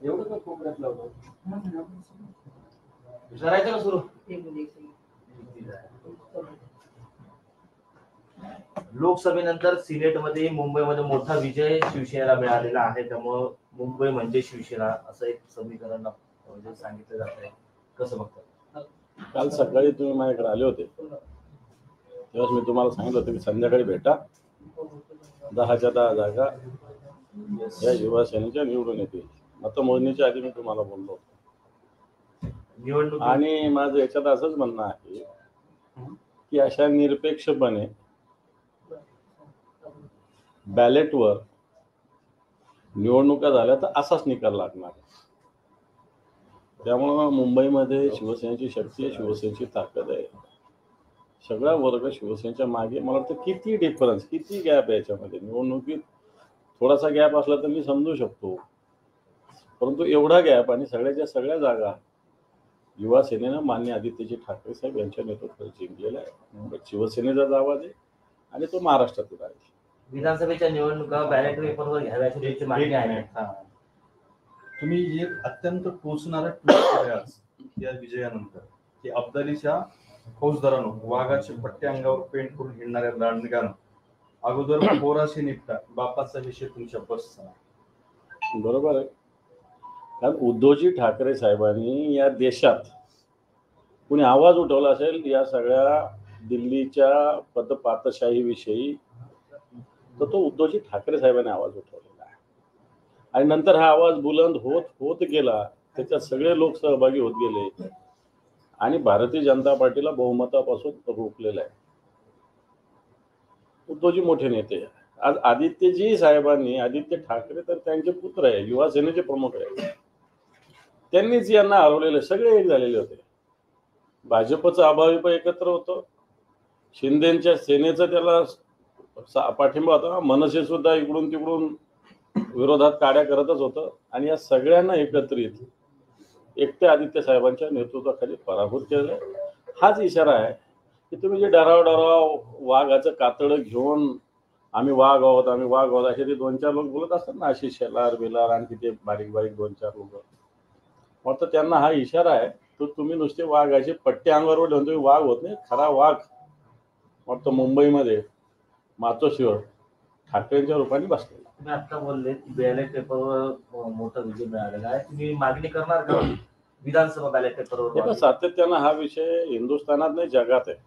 एवढं तर कोपऱ्यात लावलं विचारायचं का सुरू. लोकसभेनंतर सिनेटमध्ये मुंबईमध्ये मोठा विजय शिवसेनेला मिळालेला आहे. त्यामुळे मुंबई म्हणजे शिवसेना असं एक समीकरण म्हणजे सांगितलं जात आहे. कसं बघतात? काल सकाळी तुम्ही माझ्याकडे आले होते तेव्हा मी तुम्हाला सांगितलं होतं की संध्याकाळी भेटा, 10च्या 10 जागा या युवासेनेच्या निवडून येतील. मतमोजणीच्या आधी मी तुम्हाला बोललो होतो. निवडणूक आणि माझं याच्यात असंच म्हणणं आहे की अशा निरपेक्षपणे बॅलेटवर निवडणुका झाल्या तर असाच निकाल लागणार. त्यामुळं मुंबईमध्ये शिवसेनेची शक्ती आहे, शिवसेनेची ताकद आहे. सगळा वर्ग शिवसेनेच्या मागे. मला वाटतं किती डिफरन्स, किती गॅप आहे याच्यामध्ये. निवडणुकीत थोडासा गॅप असला तर मी समजू शकतो, परंतु एवढा गॅप आणि सगळ्याच्या सगळ्या जागा युवा सेनेनं मान्य आदित्यजी ठाकरे साहेब यांच्या नेतृत्वात जिंकलेला आहे. शिवसेनेचा आवाज आहे आणि तो महाराष्ट्रातील आहे. विधानसभेच्या निवडणुका बॅलेट पेपरवर घ्याव्याची त्याची मागणी आहे. तुम्ही एक अत्यंत टोचणारा ट्विट आज या विजयानंतर की अब्दालीच्या फौजदारांनो वाघाचे पट्टे अंगावर पेंट करून हिंडणाऱ्या दांडगानं अगोदर पोराशी निपटा, बापाचा विषय तुमच्या बसचा. बरोबर आहे. कारण उद्धवजी ठाकरे साहेबांनी या देशात कुणी आवाज उठवला असेल या सगळ्या दिल्लीच्या पदपातशाहीविषयी तर तो उद्धवजी ठाकरे साहेबांनी आवाज उठवलेला आहे. आणि नंतर हा आवाज बुलंद होत होत गेला, त्याच्यात सगळे लोक सहभागी होत गेले आणि भारतीय जनता पार्टीला बहुमतापासून रोखलेलं आहे. उद्धवजी मोठे नेते. आज आदित्यजी साहेबांनी, आदित्य ठाकरे तर त्यांचे पुत्र आहे, युवा सेनेचे प्रमुख आहे, त्यांनीच यांना हरवलेले. सगळे एक झालेले होते. भाजपचं अभावी पण एकत्र होतं, शिंदेच्या सेनेचं त्याला पाठिंबा होता, मनसे सुद्धा इकडून तिकडून विरोधात काड्या करतच होतं आणि या सगळ्यांना एकत्रित एकट्या आदित्य साहेबांच्या नेतृत्वाखाली पराभूत केलं. हाच इशारा आहे की तुम्ही जे डराव वाघाचं कातडं घेऊन आम्ही वाघ आहोत, आम्ही वाघ आहोत असे ते 2-4 लोक बोलत असतात ना, अशी शेलार बिलार आणखी ते बारीक बारीक 2-4 लोक, वाटतं त्यांना हा इशारा आहे. तो तुम्ही नुसते वाघाचे पट्टे अंगावर ठेवून तुम्ही वाघ होत नाही. खरा वाघ वाटतं मुंबईमध्ये मातोश्रीवर ठाकरेंच्या रूपाने बसलेला. तुम्ही आता बोलले बॅलेट पेपरवर मोठा विजय मिळालेला आहे. तुम्ही मागणी करणार का विधानसभा बॅलेट पेपरवर? सातत्यानं हा विषय हिंदुस्थानात नाही जगात आहे.